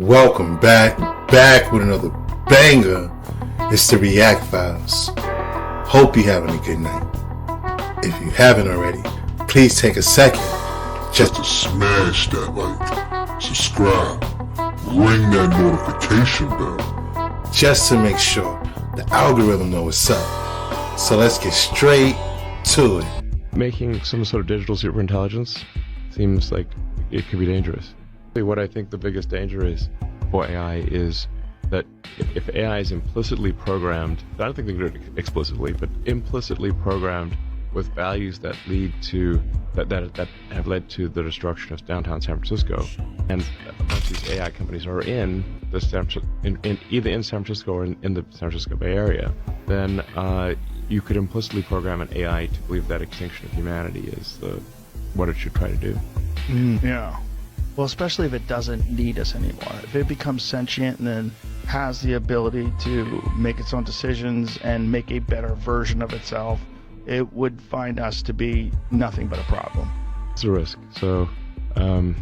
Welcome back with another banger. It's the React Files. Hope you're having a good night. If you haven't already, please take a second just to smash that like, subscribe, ring that notification bell, just to make sure the algorithm knows what's up. So let's get straight to it. Making some sort of digital superintelligence seems like it could be dangerous. What I think the biggest danger is for AI is that if AI is implicitly programmed, I don't think they can do it explicitly, but implicitly programmed with values that lead to that have led to the destruction of downtown San Francisco, and a bunch of these AI companies are in either in San Francisco or in the San Francisco Bay Area, then you could implicitly program an AI to believe that extinction of humanity is what it should try to do. Yeah. Well, especially if it doesn't need us anymore. If it becomes sentient and then has the ability to make its own decisions and make a better version of itself, it would find us to be nothing but a problem. It's a risk. So, and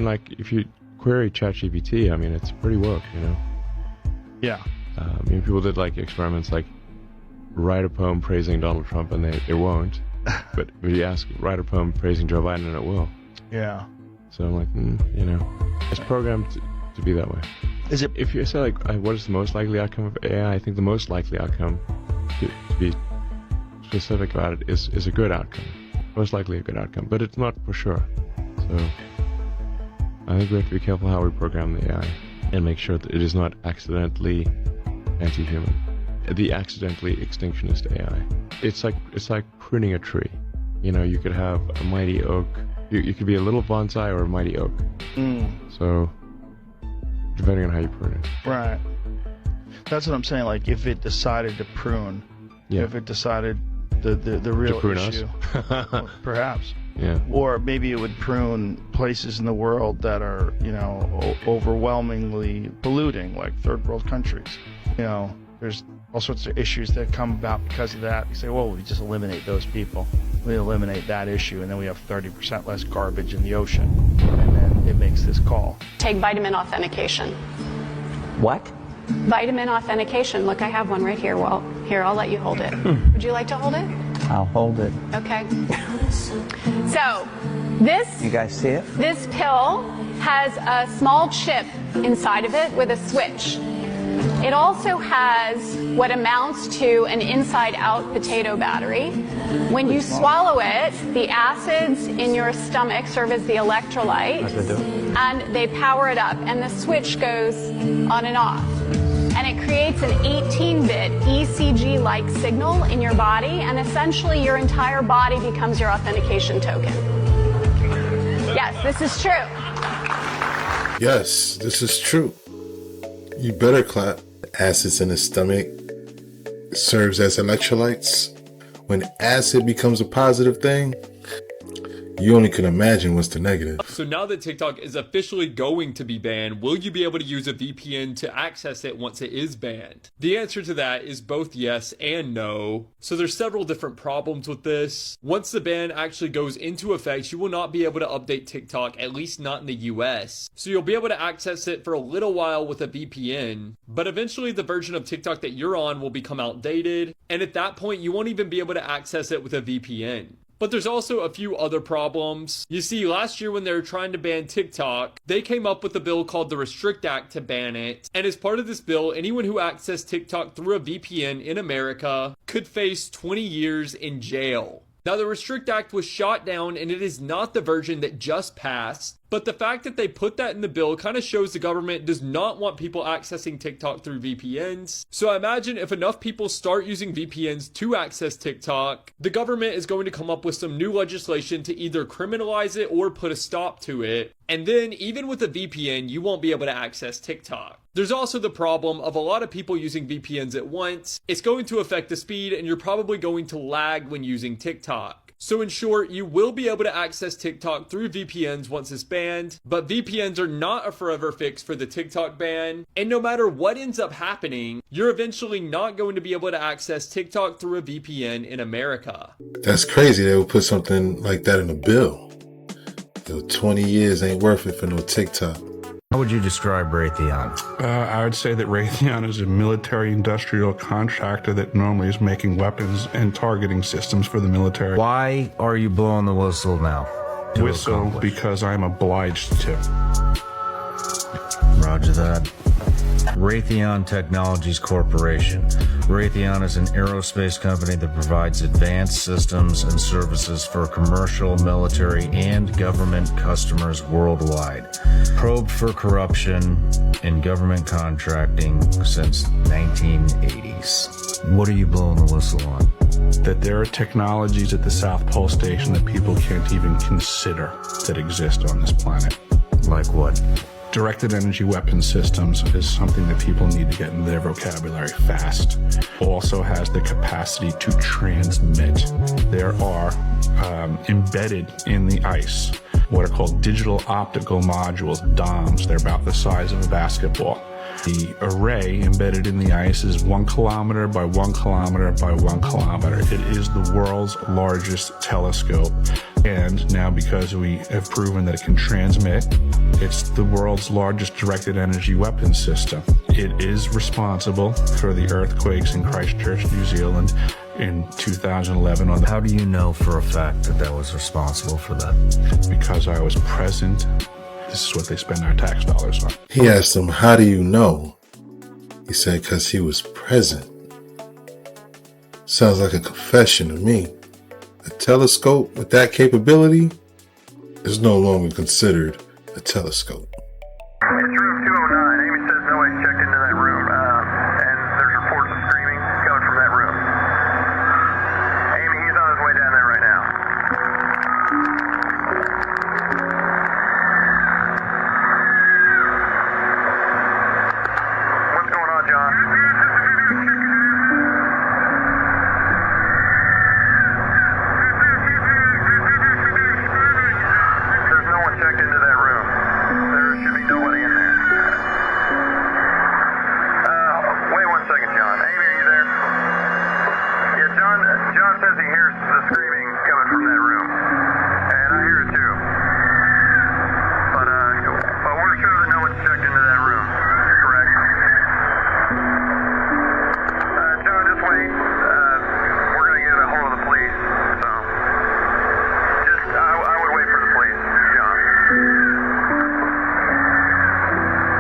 like if you query ChatGPT, I mean, it's pretty woke, Yeah. People did like experiments like write a poem praising Donald Trump and it won't. But if you ask write a poem praising Joe Biden and it will. Yeah. So I'm like, it's programmed to be that way. Is it? If you say like, what is the most likely outcome of AI? I think the most likely outcome, to be specific about it, is a good outcome. Most likely a good outcome, but it's not for sure. So I think we have to be careful how we program the AI and make sure that it is not accidentally anti-human. The accidentally extinctionist AI. It's like pruning a tree. You could have a mighty oak. You could be a little bonsai or a mighty oak. So, depending on how you prune it. Right. That's what I'm saying. Like, if it decided to prune, if it decided the real to prune issue, well, perhaps. Yeah. Or maybe it would prune places in the world that are, overwhelmingly polluting, like third world countries. There's all sorts of issues that come about because of that. You say, well, we just eliminate those people. We eliminate that issue, and then we have 30% less garbage in the ocean. And then it makes this call. Take vitamin authentication. What? Vitamin authentication. Look, I have one right here. Well, here, I'll let you hold it. Would you like to hold it? I'll hold it. Okay. So, this... You guys see it? This pill has a small chip inside of it with a switch. It also has what amounts to an inside-out potato battery. When you swallow it, the acids in your stomach serve as the electrolyte, and they power it up, and the switch goes on and off. And it creates an 18-bit ECG-like signal in your body, and essentially your entire body becomes your authentication token. Yes, this is true. Yes, this is true. You better clap. Acids in the stomach serves as electrolytes. When acid becomes a positive thing, you only can imagine what's the negative. So now that TikTok is officially going to be banned, will you be able to use a VPN to access it once it is banned? The answer to that is both yes and no. So there's several different problems with this. Once the ban actually goes into effect, you will not be able to update TikTok, at least not in the US. So you'll be able to access it for a little while with a VPN, but eventually the version of TikTok that you're on will become outdated, and at that point you won't even be able to access it with a VPN. But there's also a few other problems. You see, last year when they were trying to ban TikTok, they came up with a bill called the Restrict Act to ban it. And as part of this bill, anyone who accessed TikTok through a VPN in America could face 20 years in jail. Now, the Restrict Act was shot down, and it is not the version that just passed. But the fact that they put that in the bill kind of shows the government does not want people accessing TikTok through VPNs. So I imagine if enough people start using VPNs to access TikTok, the government is going to come up with some new legislation to either criminalize it or put a stop to it. And then even with a VPN, you won't be able to access TikTok. There's also the problem of a lot of people using VPNs at once. It's going to affect the speed, and you're probably going to lag when using TikTok. So in short, you will be able to access TikTok through VPNs once it's banned, but VPNs are not a forever fix for the TikTok ban. And no matter what ends up happening, you're eventually not going to be able to access TikTok through a VPN in America. That's crazy. They would put something like that in a bill. 20 years ain't worth it for no TikTok. How would you describe Raytheon? I would say that Raytheon is a military-industrial contractor that normally is making weapons and targeting systems for the military. Why are you blowing the whistle now? Whistle because I'm obliged to. Roger that. Raytheon Technologies Corporation. Raytheon is an aerospace company that provides advanced systems and services for commercial, military, and government customers worldwide. Probed for corruption in government contracting since 1980s. What are you blowing the whistle on? That there are technologies at the South Pole Station that people can't even consider that exist on this planet. Like what? Directed energy weapon systems is something that people need to get into their vocabulary fast. Also has the capacity to transmit. There are embedded in the ice what are called digital optical modules, DOMs. They're about the size of a basketball. The array embedded in the ice is 1 kilometer by 1 kilometer by 1 kilometer. It is the world's largest telescope. And now, because we have proven that it can transmit, it's the world's largest directed energy weapon system. It is responsible for the earthquakes in Christchurch, New Zealand in 2011. How do you know for a fact that that was responsible for that? Because I was present. This is what they spend our tax dollars on. He asked him, how do you know? He said, because he was present. Sounds like a confession to me. A telescope with that capability is no longer considered a telescope. It's room 209. Amy says nobody's checked into that room, and there's reports of screaming coming from that room. Amy, he's on his way down there right now. What's going on, John? There's no one checked into that room. There should be nobody in there. Wait 1 second, John. Amy, are you there? Yeah, John says he hears the screaming coming from that room. And I hear it too. But we're sure that no one's checked into that room. Correct? John, just wait. We're going to get a hold of the police. So, I would wait for the police, John.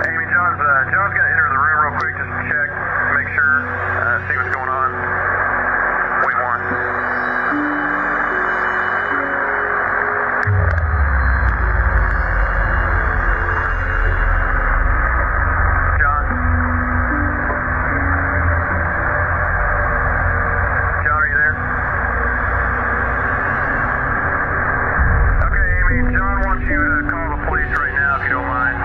Amy, John's going to enter the room real quick just to check, make sure, see what's going on. Wait 1. John? John, are you there? Okay, Amy, John wants you to call the police right now if you don't mind.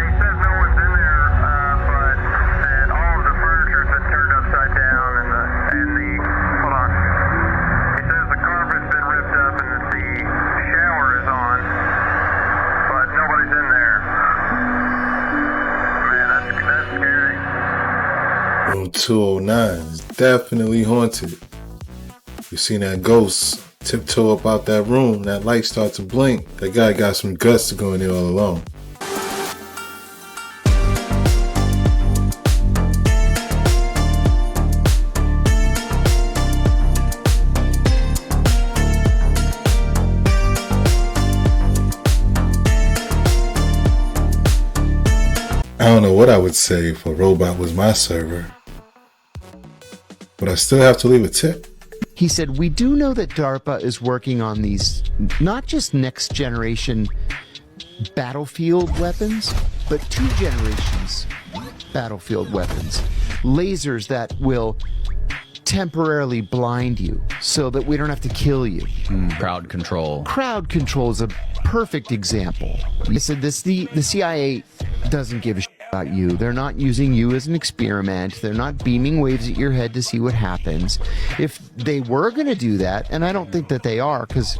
He says no one's in there, but that all of the furniture's been turned upside down and the hold on. He says the carpet's been ripped up and that the shower is on, but nobody's in there. Man, that's scary. Room 209 is definitely haunted. You seen that ghost tiptoe up out that room, that light start to blink. That guy got some guts to go in there all alone. I don't know what I would say if a robot was my server, but I still have to leave a tip. He said, we do know that DARPA is working on these, not just next generation battlefield weapons, but 2 generations battlefield weapons. Lasers that will temporarily blind you so that we don't have to kill you. Crowd control. Crowd control is a perfect example. He said the CIA doesn't give a shit about you. They're not using you as an experiment. They're not beaming waves at your head to see what happens. If they were going to do that, and I don't think that they are, because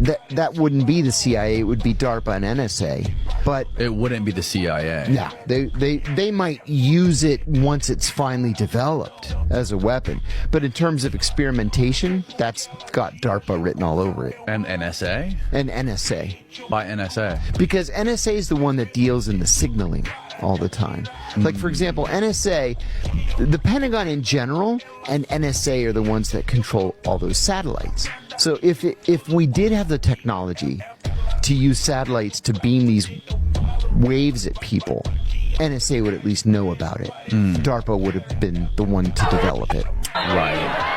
that wouldn't be the CIA, it would be DARPA and NSA. But it wouldn't be the CIA. Yeah, they might use it once it's finally developed as a weapon. But in terms of experimentation, that's got DARPA written all over it. And NSA? And NSA. By NSA? Because NSA is the one that deals in the signaling all the time. Like, for example, NSA, the Pentagon in general, and NSA are the ones that control all those satellites. So if we did have the technology to use satellites to beam these waves at people, NSA would at least know about it. DARPA would have been the one to develop it. Right.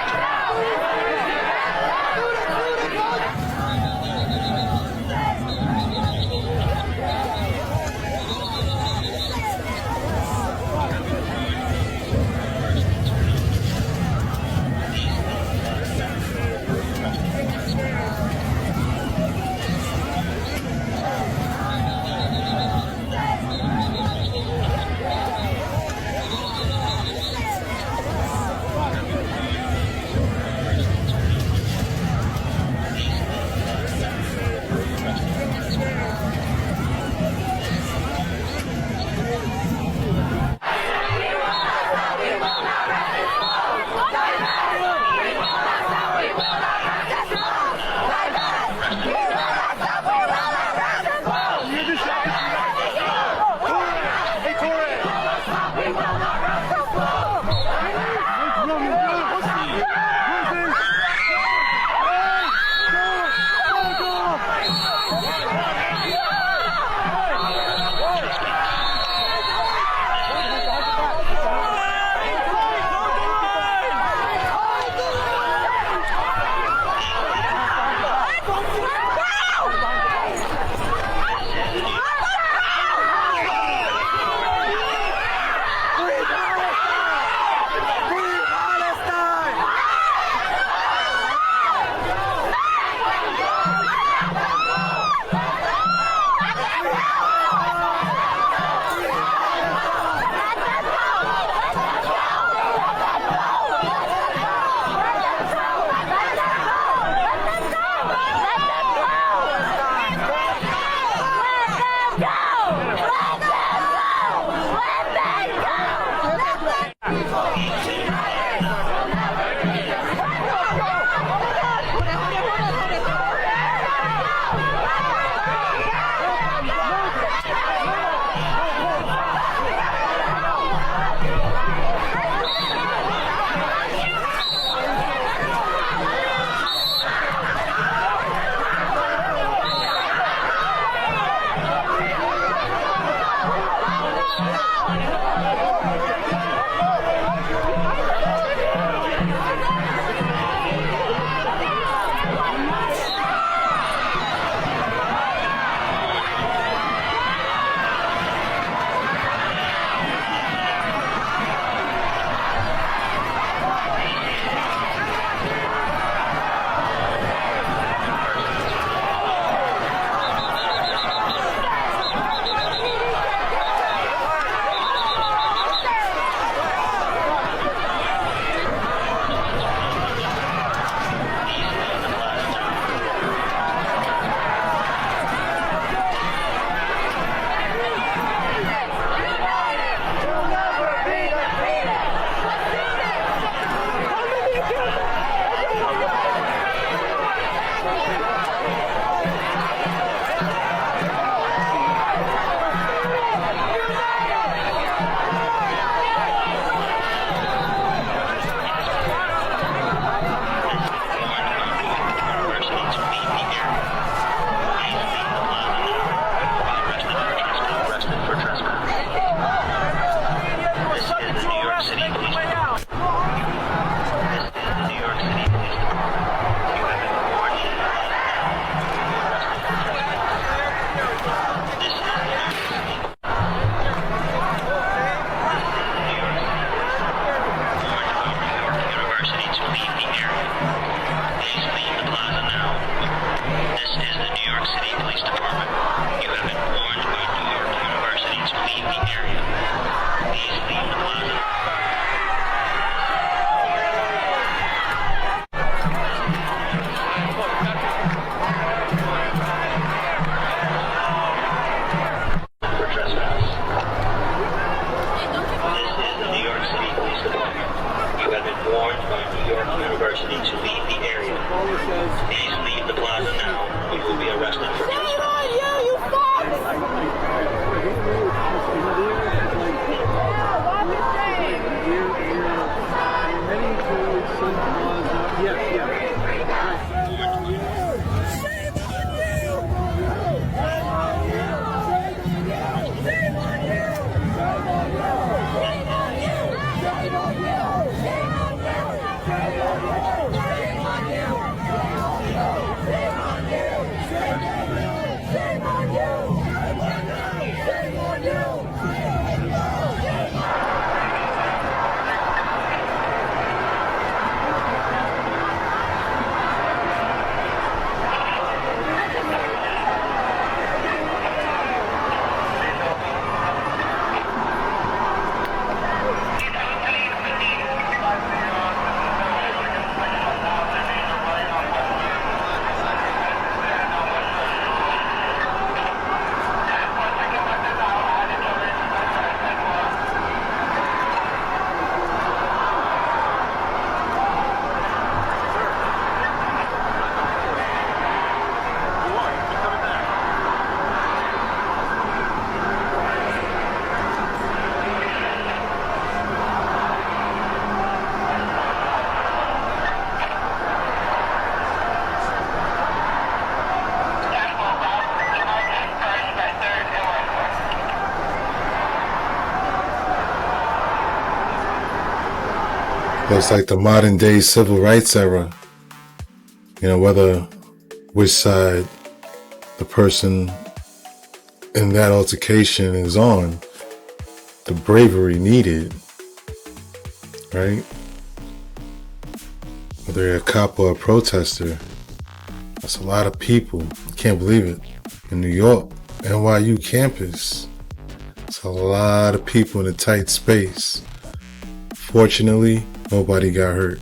So it's like the modern day civil rights era. You know, whether which side the person in that altercation is on, the bravery needed, right? Whether you're a cop or a protester, that's a lot of people. Can't believe it. In New York, NYU campus, it's a lot of people in a tight space. Fortunately, nobody got hurt.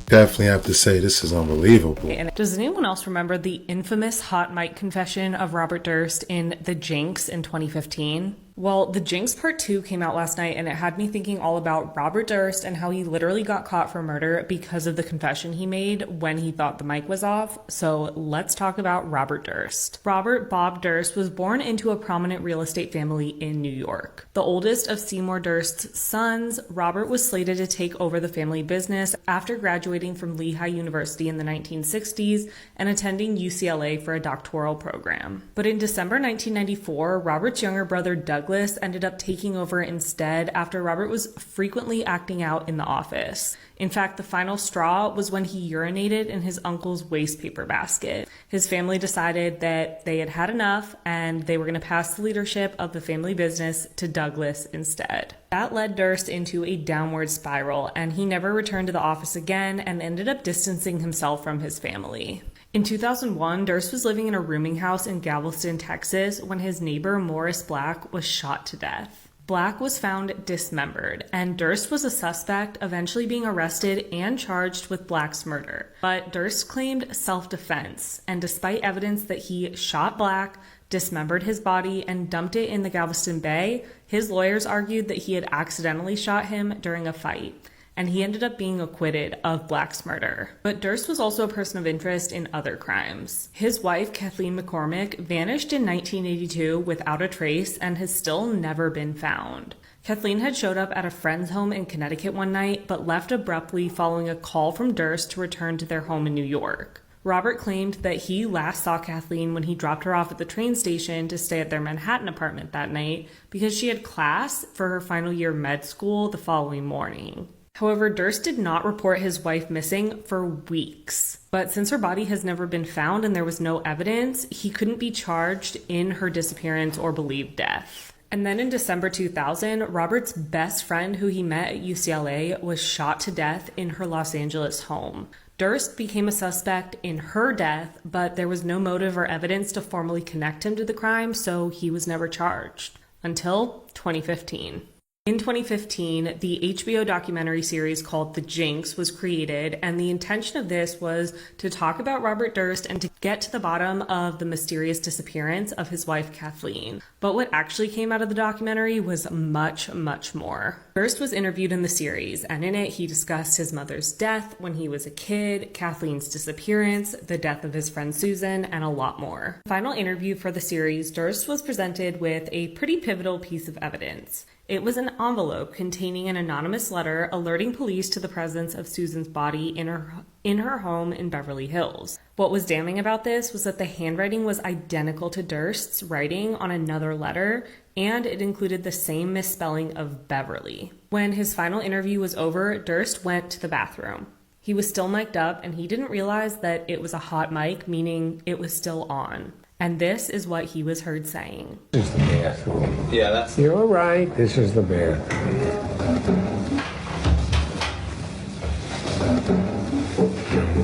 Definitely have to say this is unbelievable. Does anyone else remember the infamous hot mic confession of Robert Durst in The Jinx in 2015? Well, The Jinx Part 2 came out last night, and it had me thinking all about Robert Durst and how he literally got caught for murder because of the confession he made when he thought the mic was off. So let's talk about Robert Durst. Robert Bob Durst was born into a prominent real estate family in New York. The oldest of Seymour Durst's sons, Robert was slated to take over the family business after graduating from Lehigh University in the 1960s and attending UCLA for a doctoral program. But in December 1994, Robert's younger brother Douglas ended up taking over instead after Robert was frequently acting out in the office. In fact, the final straw was when he urinated in his uncle's waste paper basket. His family decided that they had had enough and they were going to pass the leadership of the family business to Douglas instead. That led Durst into a downward spiral, and he never returned to the office again and ended up distancing himself from his family. In 2001, Durst was living in a rooming house in Galveston, Texas, when his neighbor Morris Black was shot to death. Black was found dismembered, and Durst was a suspect, eventually being arrested and charged with Black's murder. But Durst claimed self-defense, and despite evidence that he shot Black, dismembered his body, and dumped it in the Galveston Bay, his lawyers argued that he had accidentally shot him during a fight, and he ended up being acquitted of Black's murder. But Durst was also a person of interest in other crimes. His wife, Kathleen McCormick, vanished in 1982 without a trace and has still never been found. Kathleen had showed up at a friend's home in Connecticut one night, but left abruptly following a call from Durst to return to their home in New York. Robert claimed that he last saw Kathleen when he dropped her off at the train station to stay at their Manhattan apartment that night because she had class for her final year med school the following morning. However, Durst did not report his wife missing for weeks. But since her body has never been found and there was no evidence, he couldn't be charged in her disappearance or believed death. And then in December 2000, Robert's best friend who he met at UCLA was shot to death in her Los Angeles home. Durst became a suspect in her death, but there was no motive or evidence to formally connect him to the crime, so he was never charged. Until 2015. In 2015, the HBO documentary series called The Jinx was created, and the intention of this was to talk about Robert Durst and to get to the bottom of the mysterious disappearance of his wife Kathleen. But what actually came out of the documentary was much, much more. Durst was interviewed in the series, and in it he discussed his mother's death when he was a kid, Kathleen's disappearance, the death of his friend Susan, and a lot more. Final interview for the series, Durst was presented with a pretty pivotal piece of evidence. It was an envelope containing an anonymous letter alerting police to the presence of Susan's body in her home in Beverly Hills. What was damning about this was that the handwriting was identical to Durst's writing on another letter, and it included the same misspelling of Beverly. When his final interview was over, Durst went to the bathroom. He was still mic'd up, and he didn't realize that it was a hot mic, meaning it was still on. And this is what he was heard saying. This is the bathroom. Yeah, that's... You're right. This is the bathroom.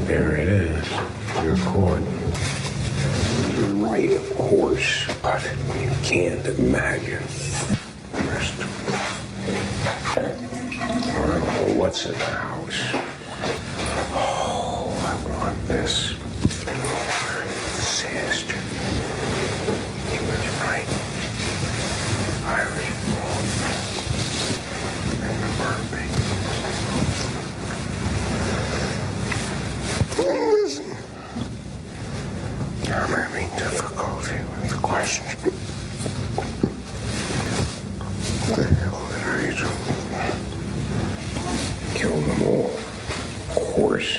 There it is. You're caught. You're right, of course. But you can't imagine the rest of it. I don't know what's in the house. Oh, I want this. Disaster. He was right. I was wrong. And me. Listen. I'm having difficulty with the questions. What the hell did I do? Kill them all. Of course.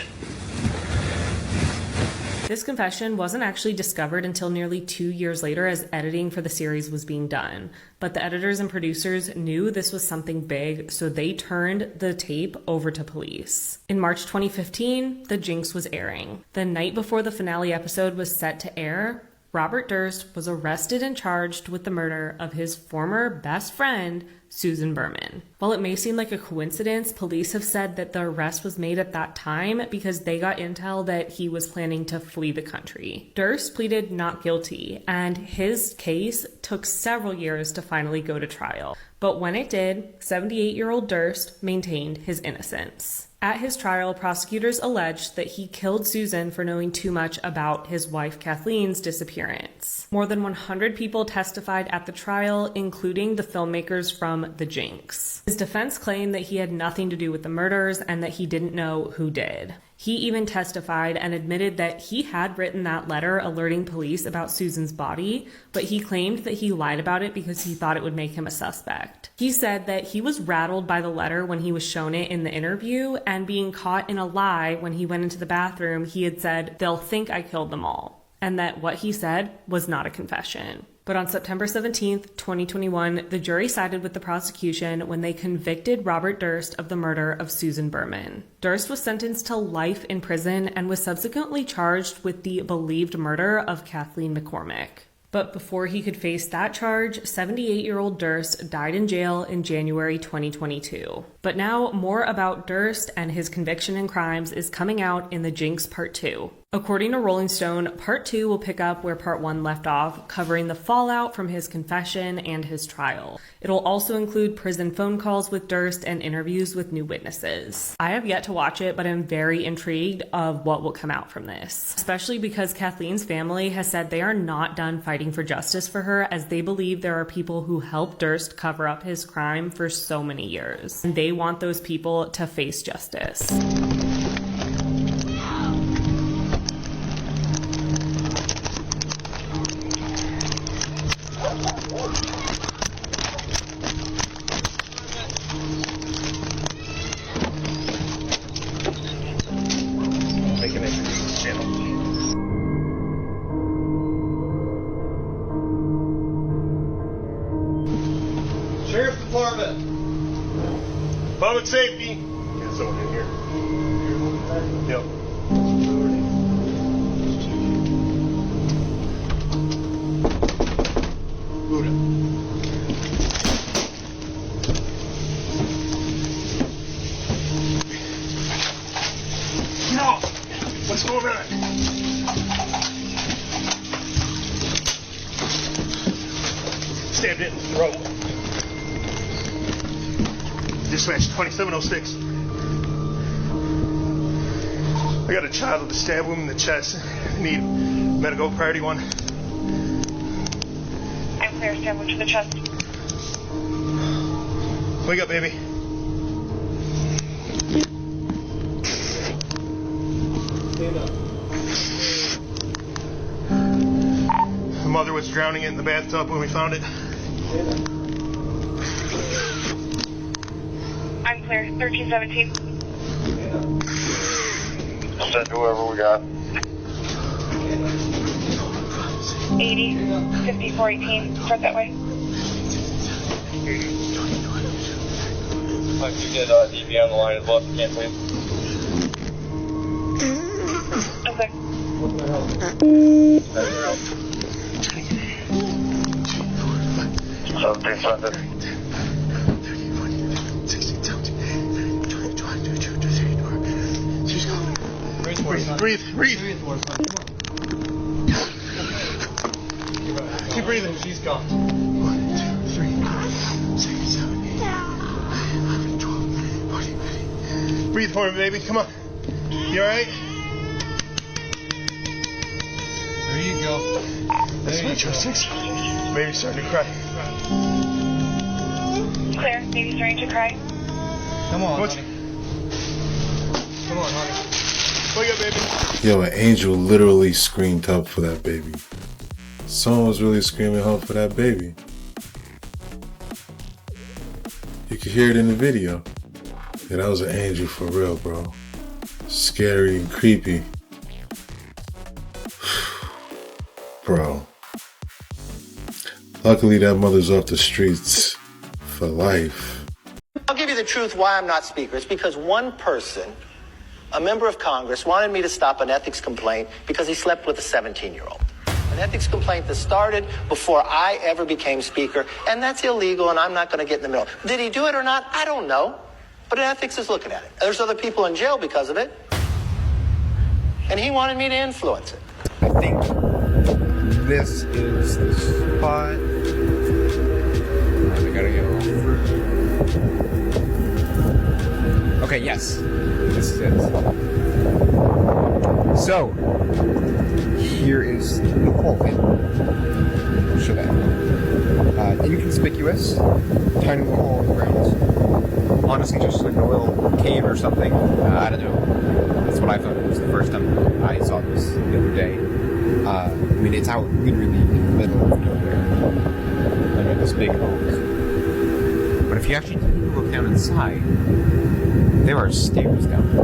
This confession wasn't actually discovered until nearly 2 years later as editing for the series was being done. But the editors and producers knew this was something big, so they turned the tape over to police. In March 2015, The Jinx was airing. The night before the finale episode was set to air, Robert Durst was arrested and charged with the murder of his former best friend, Susan Berman. While it may seem like a coincidence, police have said that the arrest was made at that time because they got intel that he was planning to flee the country. Durst pleaded not guilty, and his case took several years to finally go to trial. But when it did, 78-year-old Durst maintained his innocence. At his trial, prosecutors alleged that he killed Susan for knowing too much about his wife Kathleen's disappearance. More than 100 people testified at the trial, including the filmmakers from The Jinx. His defense claimed that he had nothing to do with the murders and that he didn't know who did. He even testified and admitted that he had written that letter alerting police about Susan's body, but he claimed that he lied about it because he thought it would make him a suspect. He said that he was rattled by the letter when he was shown it in the interview, and being caught in a lie when he went into the bathroom, he had said, "They'll think I killed them all," and that what he said was not a confession. But on September 17th, 2021, the jury sided with the prosecution when they convicted Robert Durst of the murder of Susan Berman. Durst was sentenced to life in prison and was subsequently charged with the believed murder of Kathleen McCormick. But before he could face that charge, 78-year-old Durst died in jail in January 2022. But now, more about Durst and his conviction and crimes is coming out in The Jinx Part 2. According to Rolling Stone, Part 2 will pick up where Part 1 left off, covering the fallout from his confession and his trial. It'll also include prison phone calls with Durst and interviews with new witnesses. I have yet to watch it, but I'm very intrigued of what will come out from this, especially because Kathleen's family has said they are not done fighting for justice for her, as they believe there are people who helped Durst cover up his crime for so many years, and they want those people to face justice. Sheriff's Department. Public safety. Get someone in here. Yep. Buddha. No! What's going on? Stabbed it in the throat. Dispatch 2706. I got a child with a stab wound in the chest. I need medical priority 1. I'm clear, stab wound to the chest. Wake up, baby. Stand up. The mother was drowning in the bathtub when we found it. Stand up. I'm clear, 1317. Send whoever we got. 80, 5418. Start that way. If you get DV on the line as well, if you can't, please. Okay. What the hell? Something. Breathe. Keep breathing. She's gone. 1, 2, 3, 4, 5, 6, 7, 8, 9, 12, 14, 15. Breathe for me, baby. Come on. You alright? There you go. That's my trust. Baby's starting to cry. Clear, baby's starting to cry. Come on, honey. Come on, honey. Wake up, baby. Yo, an angel literally screamed help for that baby. Someone was really screaming help for that baby. You could hear it in the video. Yeah, that was an angel for real, bro. Scary and creepy. Luckily, that mother's off the streets for life. I'll give you the truth why I'm not Speaker. It's because one person, a member of Congress, wanted me to stop an ethics complaint because he slept with a 17-year-old. An ethics complaint that started before I ever became Speaker, and that's illegal, and I'm not going to get in the middle. Did he do it or not? I don't know. But ethics is looking at it. There's other people in jail because of it. And he wanted me to influence it. I think this is the spot. I gotta get over. Okay, yes. This is it. So, here is the hole. Show that. Inconspicuous. Tiny little hole in the ground. Honestly, just like a little cave or something. I don't know. That's what I thought it was the first time I saw this the other day. I mean, it's out literally in the middle of nowhere. Under this big oak. But if you actually look down inside, there are stairs down there.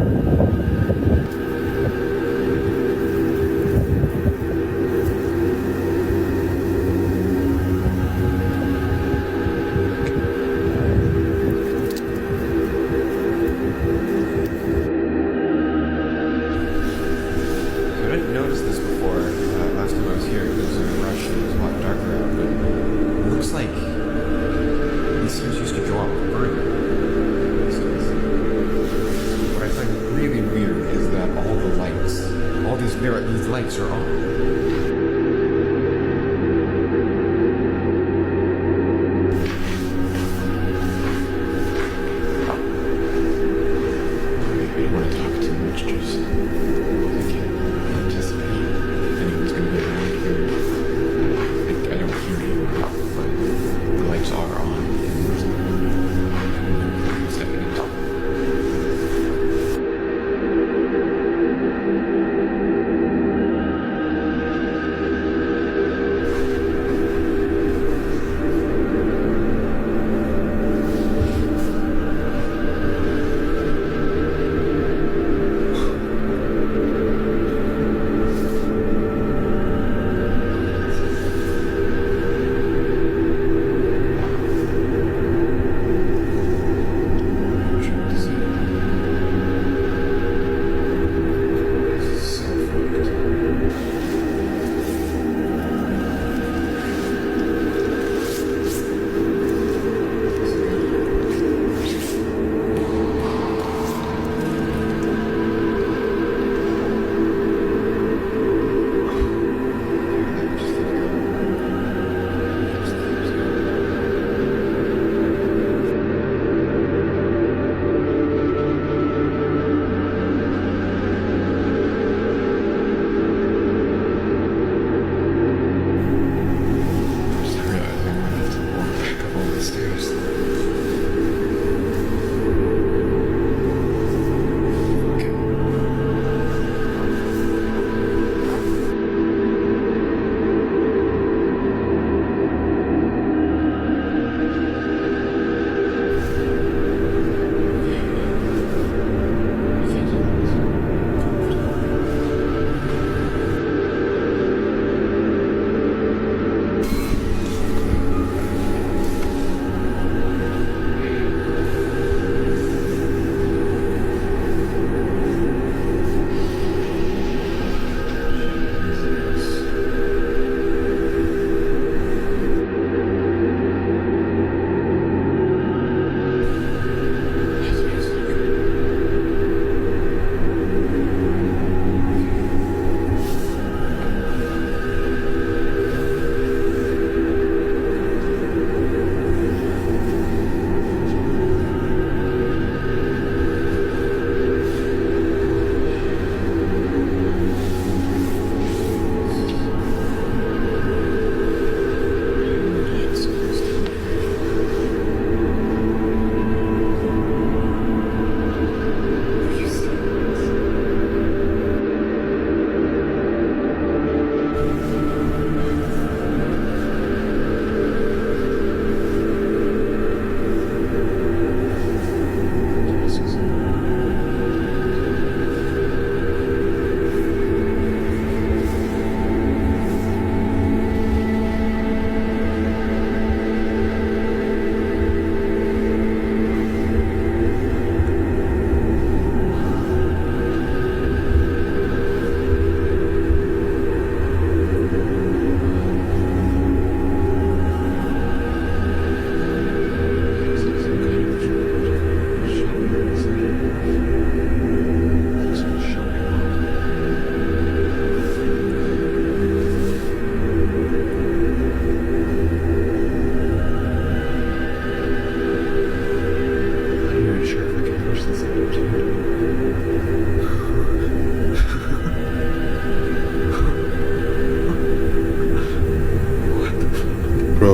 These lights are on.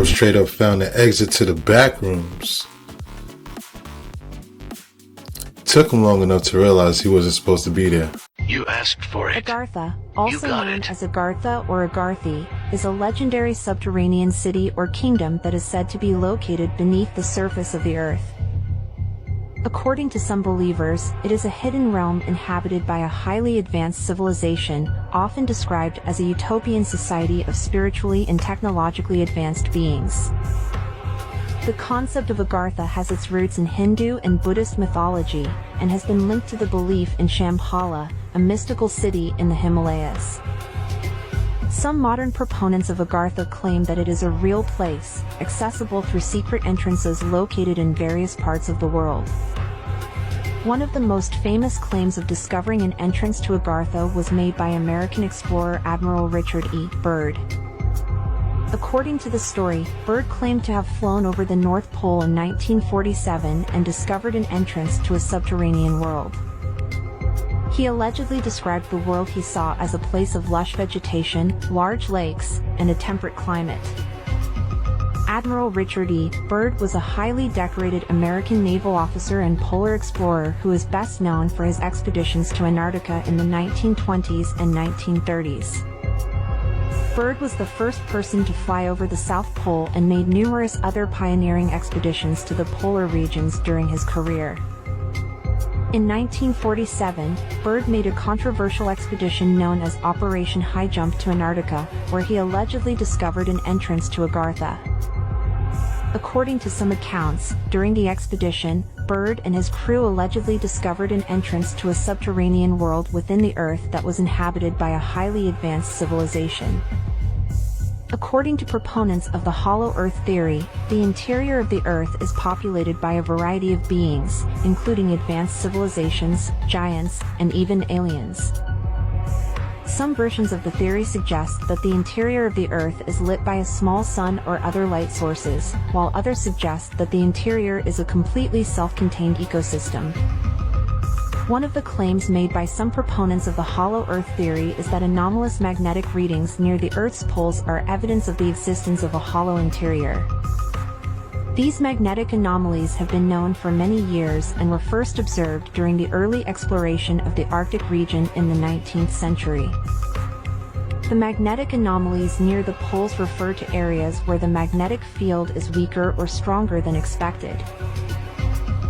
bro straight up found the exit to the back rooms. Took him long enough to realize he wasn't supposed to be there. You asked for it. Agartha, also known as Agartha or Agarthi, is a legendary subterranean city or kingdom that is said to be located beneath the surface of the earth. According to some believers, it is a hidden realm inhabited by a highly advanced civilization, often described as a utopian society of spiritually and technologically advanced beings. The concept of Agartha has its roots in Hindu and Buddhist mythology, and has been linked to the belief in Shambhala, a mystical city in the Himalayas. Some modern proponents of Agartha claim that it is a real place, accessible through secret entrances located in various parts of the world. One of the most famous claims of discovering an entrance to Agartha was made by American explorer Admiral Richard E. Byrd. According to the story, Byrd claimed to have flown over the North Pole in 1947 and discovered an entrance to a subterranean world. He allegedly described the world he saw as a place of lush vegetation, large lakes, and a temperate climate. Admiral Richard E. Byrd was a highly decorated American naval officer and polar explorer who is best known for his expeditions to Antarctica in the 1920s and 1930s. Byrd was the first person to fly over the South Pole and made numerous other pioneering expeditions to the polar regions during his career. In 1947, Byrd made a controversial expedition known as Operation High Jump to Antarctica, where he allegedly discovered an entrance to Agartha. According to some accounts, during the expedition, Byrd and his crew allegedly discovered an entrance to a subterranean world within the Earth that was inhabited by a highly advanced civilization. According to proponents of the Hollow Earth theory, the interior of the Earth is populated by a variety of beings, including advanced civilizations, giants, and even aliens. Some versions of the theory suggest that the interior of the Earth is lit by a small sun or other light sources, while others suggest that the interior is a completely self-contained ecosystem. One of the claims made by some proponents of the Hollow Earth theory is that anomalous magnetic readings near the Earth's poles are evidence of the existence of a hollow interior. These magnetic anomalies have been known for many years and were first observed during the early exploration of the Arctic region in the 19th century. The magnetic anomalies near the poles refer to areas where the magnetic field is weaker or stronger than expected.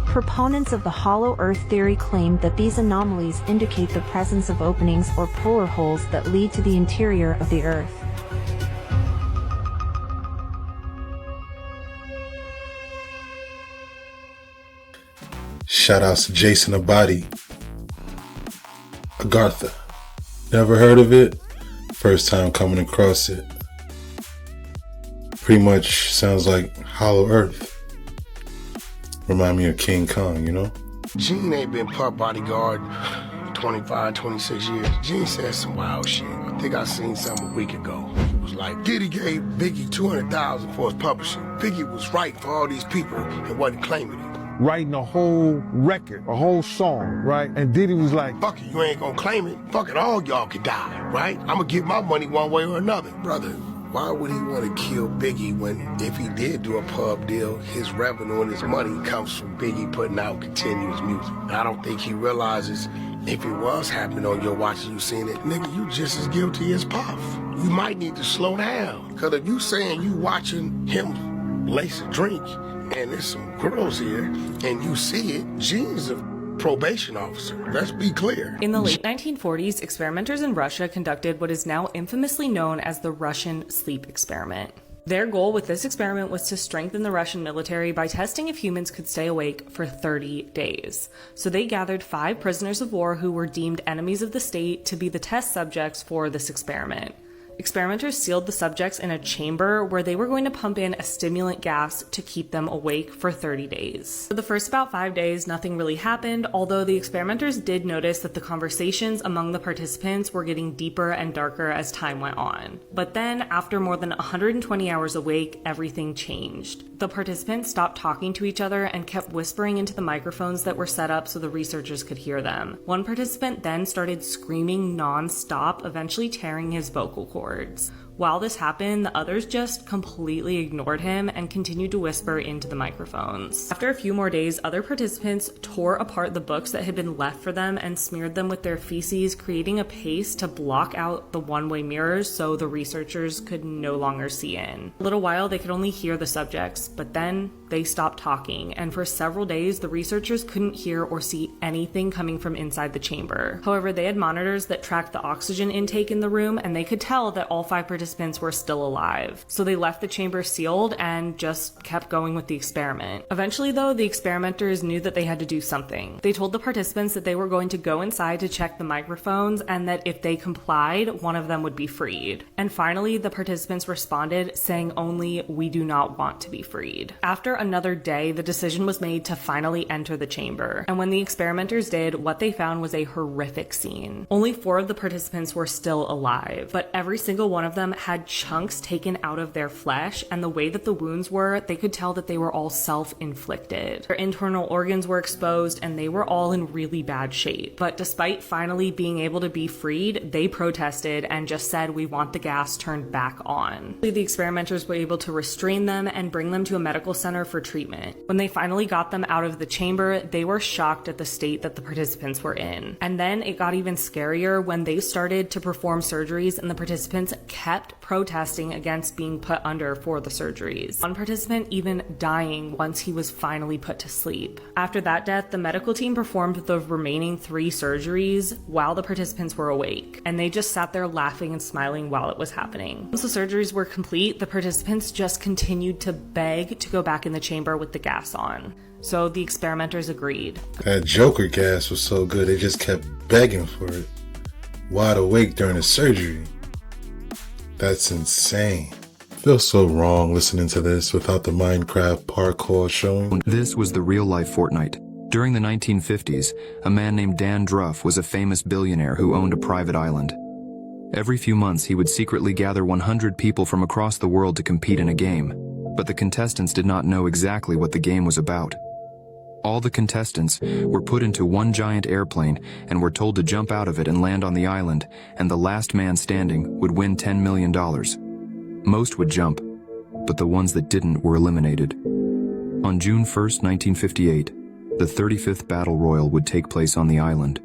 Proponents of the Hollow Earth theory claim that these anomalies indicate the presence of openings or polar holes that lead to the interior of the Earth. Shoutouts to Jason Abadi. Agartha. Never heard of it? First time coming across it. Pretty much sounds like Hollow Earth. Remind me of King Kong, you know? Gene ain't been pup bodyguard 25, 26 years. Gene said some wild shit. I think I seen something a week ago. It was like, Diddy gave Biggie $200,000 for his publishing. Biggie was writing for all these people and wasn't claiming it. Writing a whole record, a whole song, right? And Diddy was like, fuck it, you ain't gonna claim it. Fuck it, all y'all could die, right? I'm gonna get my money one way or another. Brother, why would he want to kill Biggie when, if he did do a pub deal, his revenue and his money comes from Biggie putting out continuous music? I don't think he realizes if it was happening on your watch and you seen it, nigga, you just as guilty as Puff. You might need to slow down. Cause if you saying you watching him lace a drink and there's some girls here and you see it, Gene's a probation officer. Let's be clear. In the late 1940s, experimenters in Russia conducted what is now infamously known as the Russian sleep experiment. Their goal with this experiment was to strengthen the Russian military by testing if humans could stay awake for 30 days. So they gathered 5 prisoners of war who were deemed enemies of the state to be the test subjects for this experiment. Experimenters sealed the subjects in a chamber where they were going to pump in a stimulant gas to keep them awake for 30 days. For the first about 5 days, nothing really happened, although the experimenters did notice that the conversations among the participants were getting deeper and darker as time went on. But then, after more than 120 hours awake, everything changed. The participants stopped talking to each other and kept whispering into the microphones that were set up so the researchers could hear them. One participant then started screaming non-stop, eventually tearing his vocal cords. While this happened, the others just completely ignored him and continued to whisper into the microphones. After a few more days, other participants tore apart the books that had been left for them and smeared them with their feces, creating a paste to block out the one-way mirrors so the researchers could no longer see in. For a little while, they could only hear the subjects, but then they stopped talking, and for several days, the researchers couldn't hear or see anything coming from inside the chamber. However, they had monitors that tracked the oxygen intake in the room, and they could tell that all 5 participants were still alive. So they left the chamber sealed and just kept going with the experiment. Eventually, though, the experimenters knew that they had to do something. They told the participants that they were going to go inside to check the microphones, and that if they complied, one of them would be freed. And finally, the participants responded, saying only, "We do not want to be freed." After another day, the decision was made to finally enter the chamber. And when the experimenters did, what they found was a horrific scene. Only 4 of the participants were still alive, but every single one of them had chunks taken out of their flesh, and the way that the wounds were, they could tell that they were all self-inflicted. Their internal organs were exposed, and they were all in really bad shape. But despite finally being able to be freed, they protested and just said, "We want the gas turned back on." The experimenters were able to restrain them and bring them to a medical center for treatment. When they finally got them out of the chamber, they were shocked at the state that the participants were in. And then it got even scarier when they started to perform surgeries and the participants kept protesting against being put under for the surgeries. One participant even dying once he was finally put to sleep. After that death, the medical team performed the remaining 3 surgeries while the participants were awake, and they just sat there laughing and smiling while it was happening. Once the surgeries were complete, the participants just continued to beg to go back in the chamber with the gas on. So the experimenters agreed. That Joker gas was so good, they just kept begging for it. Wide awake during the surgery. That's insane. Feels so wrong listening to this without the Minecraft parkour showing. This was the real-life Fortnite. During the 1950s, a man named Dan Druff was a famous billionaire who owned a private island. Every few months, he would secretly gather 100 people from across the world to compete in a game, but the contestants did not know exactly what the game was about. All the contestants were put into one giant airplane and were told to jump out of it and land on the island, and the last man standing would win $10 million. Most would jump, but the ones that didn't were eliminated. On June 1st, 1958, the 35th Battle Royal would take place on the island.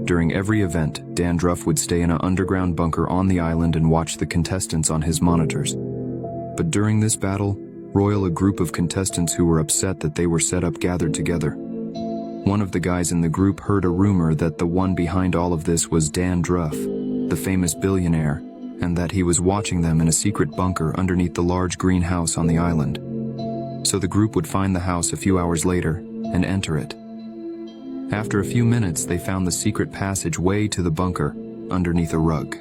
During every event, Dan Druff would stay in an underground bunker on the island and watch the contestants on his monitors. But during this battle royal, a group of contestants who were upset that they were set up gathered together. One of the guys in the group heard a rumor that the one behind all of this was Dan Druff, the famous billionaire, and that he was watching them in a secret bunker underneath the large green house on the island. So the group would find the house a few hours later and enter it. After a few minutes, they found the secret passage way to the bunker underneath a rug.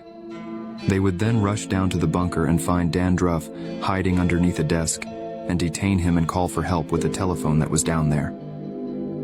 They would then rush down to the bunker and find Dan Druff hiding underneath a desk and detain him and call for help with a telephone that was down there.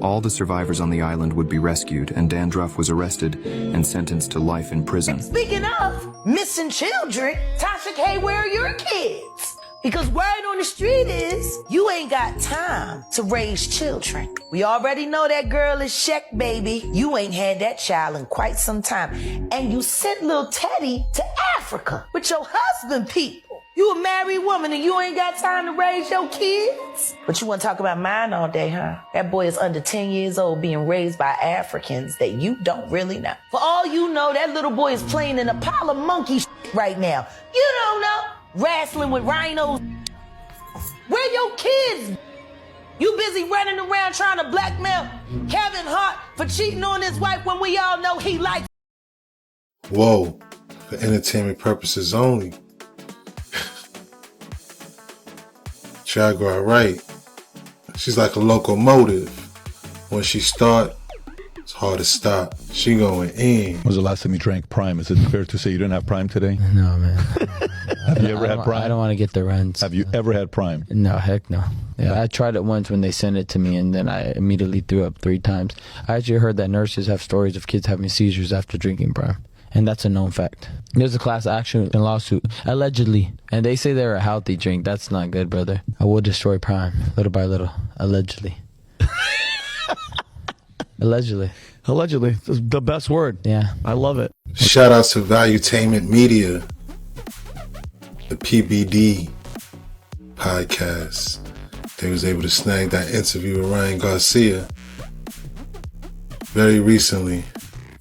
All the survivors on the island would be rescued, and Dan Druff was arrested and sentenced to life in prison. Speaking of missing children, Tasha K, where are your kids? Because word on the street is you ain't got time to raise children. We already know that girl is Sheck, baby. You ain't had that child in quite some time. And you sent little Teddy to Africa with your husband, people. You a married woman and you ain't got time to raise your kids? But you want to talk about mine all day, huh? That boy is under 10 years old being raised by Africans that you don't really know. For all you know, that little boy is playing in a pile of monkey right now. You don't know. Wrestling with rhinos. Where your kids? You busy running around trying to blackmail Kevin Hart for cheating on his wife when we all know he likes. Whoa, for entertainment purposes only. Jaguar, right? She's like a locomotive. When she start, it's hard to stop. She going in. When was the last time you drank Prime? Is it fair to say you didn't have Prime today? No, man. Have you ever had Prime? I don't want to get the runs. Have you ever had Prime? No, heck no. Yeah, I tried it once when they sent it to me, and then I immediately threw up 3 times. I actually heard that nurses have stories of kids having seizures after drinking Prime. And that's a known fact. There's a class action lawsuit, allegedly. And they say they're a healthy drink. That's not good, brother. I will destroy Prime, little by little. Allegedly. Allegedly. Allegedly. That's the best word. Yeah. I love it. Shout out to Valuetainment Media. the PBD podcast. They was able to snag that interview with Ryan Garcia very recently.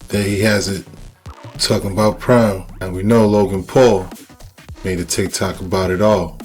There he has it, talking about Prime. And we know Logan Paul made a TikTok about it all.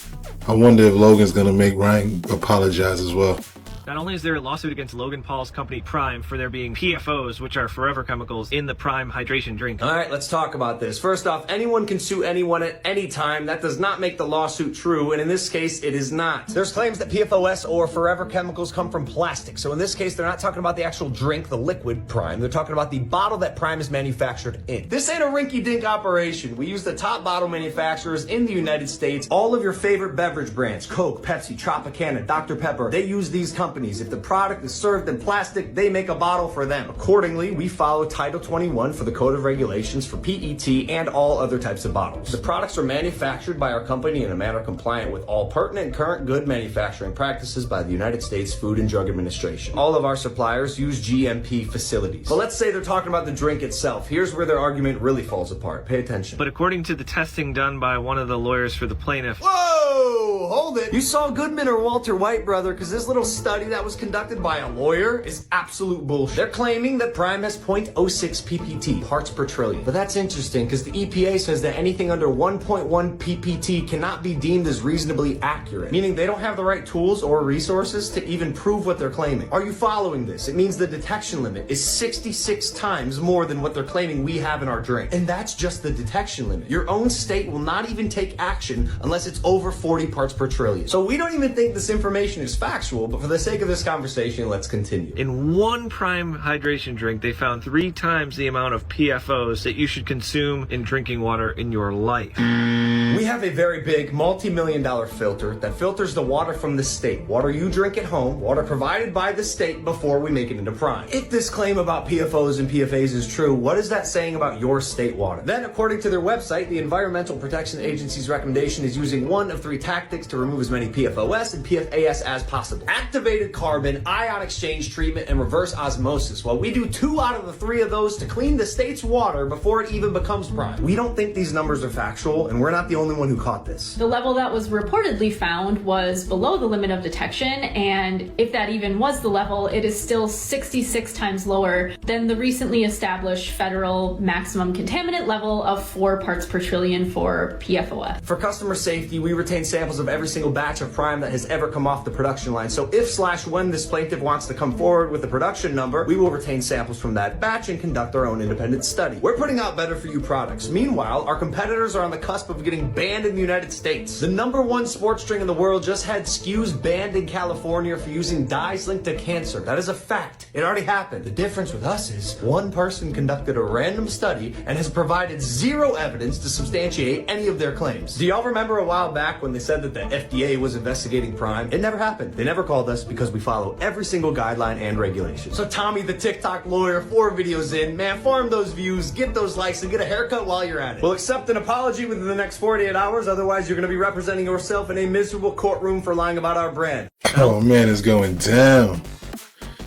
I wonder if Logan's gonna make Ryan apologize as well. Not only is there a lawsuit against Logan Paul's company Prime for there being PFOs, which are forever chemicals, in the Prime hydration drink. All right, let's talk about this. First off, anyone can sue anyone at any time. That does not make the lawsuit true, and in this case, it is not. There's claims that PFOS or forever chemicals come from plastic. So in this case, they're not talking about the actual drink, the liquid Prime. They're talking about the bottle that Prime is manufactured in. This ain't a rinky-dink operation. We use the top bottle manufacturers in the United States. All of your favorite beverage brands, Coke, Pepsi, Tropicana, Dr. Pepper, they use these companies. If the product is served in plastic, they make a bottle for them. Accordingly, we follow Title 21 for the Code of Regulations for PET and all other types of bottles. The products are manufactured by our company in a manner compliant with all pertinent and current good manufacturing practices by the United States Food and Drug Administration. All of our suppliers use GMP facilities. But let's say they're talking about the drink itself. Here's where their argument really falls apart. Pay attention. But according to the testing done by one of the lawyers for the plaintiff... Whoa! Hold it. You saw Goodman or Walter White, brother, because this little study that was conducted by a lawyer is absolute bullshit. They're claiming that Prime has 0.06 ppt, parts per trillion. But that's interesting because the EPA says that anything under 1.1 ppt cannot be deemed as reasonably accurate, meaning they don't have the right tools or resources to even prove what they're claiming. Are you following this? It means the detection limit is 66 times more than what they're claiming we have in our drink. And that's just the detection limit. Your own state will not even take action unless it's over 40 parts per trillion. So we don't even think this information is factual, but for the sake of this conversation, let's continue. In one Prime hydration drink, they found 3 times the amount of PFOs that you should consume in drinking water in your life. We have a very big multi-million-dollar filter that filters the water from the state. Water you drink at home, water provided by the state before we make it into Prime. If this claim about PFOs and PFAs is true, what is that saying about your state water? Then, according to their website, the Environmental Protection Agency's recommendation is using one of 3 tactics to remove as many PFOS and PFAS as possible. Activated carbon, ion exchange treatment, and reverse osmosis. Well, we do 2 out of the 3 of those to clean the state's water before it even becomes Prime. We don't think these numbers are factual, and we're not the only one who caught this. The level that was reportedly found was below the limit of detection, and if that even was the level, it is still 66 times lower than the recently established federal maximum contaminant level of 4 parts per trillion for PFOS. For customer safety, we retain samples of every single batch of Prime that has ever come off the production line. So if/when this plaintiff wants to come forward with the production number, we will retain samples from that batch and conduct our own independent study. We're putting out better for you products. Meanwhile, our competitors are on the cusp of getting banned in the United States. The #1 sports drink in the world just had SKUs banned in California for using dyes linked to cancer. That is a fact. It already happened. The difference with us is one person conducted a random study and has provided 0 evidence to substantiate any of their claims. Do y'all remember a while back when they said that the FDA was investigating Prime? It never happened. They never called us because we follow every single guideline and regulation. So Tommy the TikTok lawyer, 4 videos in, man, farm those views, get those likes, and get a haircut while you're at it. We'll accept an apology within the next 48 hours, otherwise you're going to be representing yourself in a miserable courtroom for lying about our brand. Oh man, it's going down.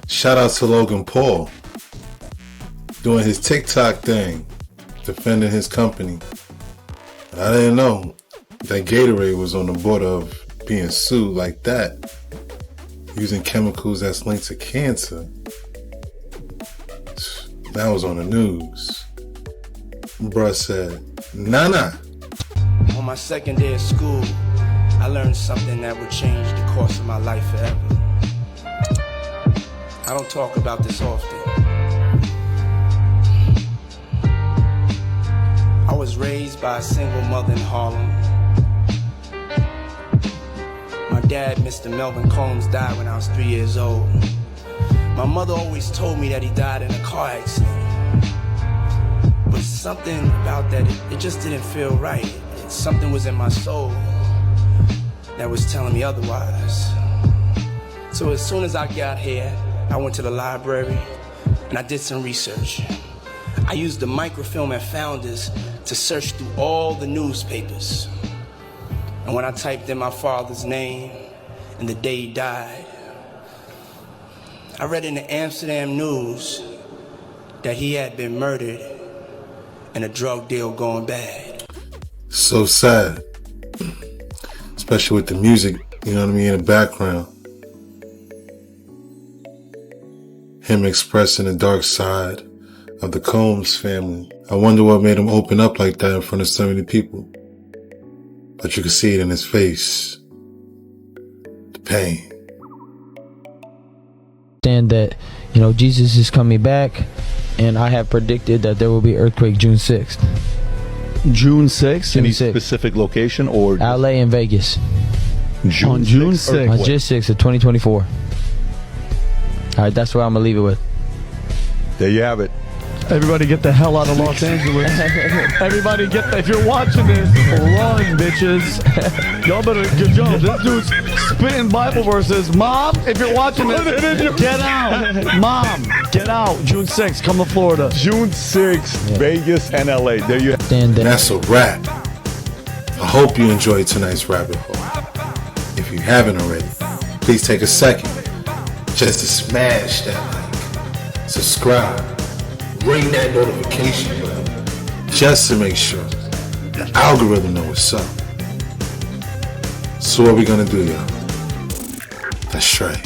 Shout out to Logan Paul doing his TikTok thing, defending his company. I didn't know that Gatorade was on the border of being sued like that, using chemicals that's linked to cancer. That was on the news. Bruh said, nah. On my second day of school, I learned something that would change the course of my life forever. I don't talk about this often. I was raised by a single mother in Harlem. My dad, Mr. Melvin Combs, died when I was 3 years old. My mother always told me that he died in a car accident. But something about that, it just didn't feel right. Something was in my soul that was telling me otherwise. So as soon as I got here, I went to the library and I did some research. I used the microfilm at Founders to search through all the newspapers. And when I typed in my father's name and the day he died, I read in the Amsterdam News that he had been murdered and a drug deal going bad. So sad. especially with the music, you know what I mean, in the background. Him expressing the dark side of the Combs family. I wonder what made him open up like that in front of so many people. But you can see it in his face. The pain. Understand that, you know, Jesus is coming back, and I have predicted that there will be earthquake June 6th. June 6th? Any June 6th. specific location or? LA and Vegas. June 6th? On June 6th of 2024. All right, that's where I'm going to leave it with. There you have it. Everybody get the hell out of Los Angeles. Everybody get if you're watching this, run, bitches. Y'all better get Jones. This dude's spitting Bible verses. Mom, if you're watching this, get out. Mom, get out. June 6th, come to Florida. June 6th, Vegas and LA. There you have it. And that's a wrap. I hope you enjoyed tonight's rabbit hole. If you haven't already, please take a second just to smash that like, subscribe, ring that notification bell, just to make sure the algorithm knows what's up. So what we gonna do, y'all? That's right.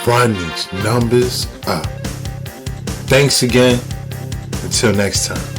Run these numbers up. Thanks again. Until next time.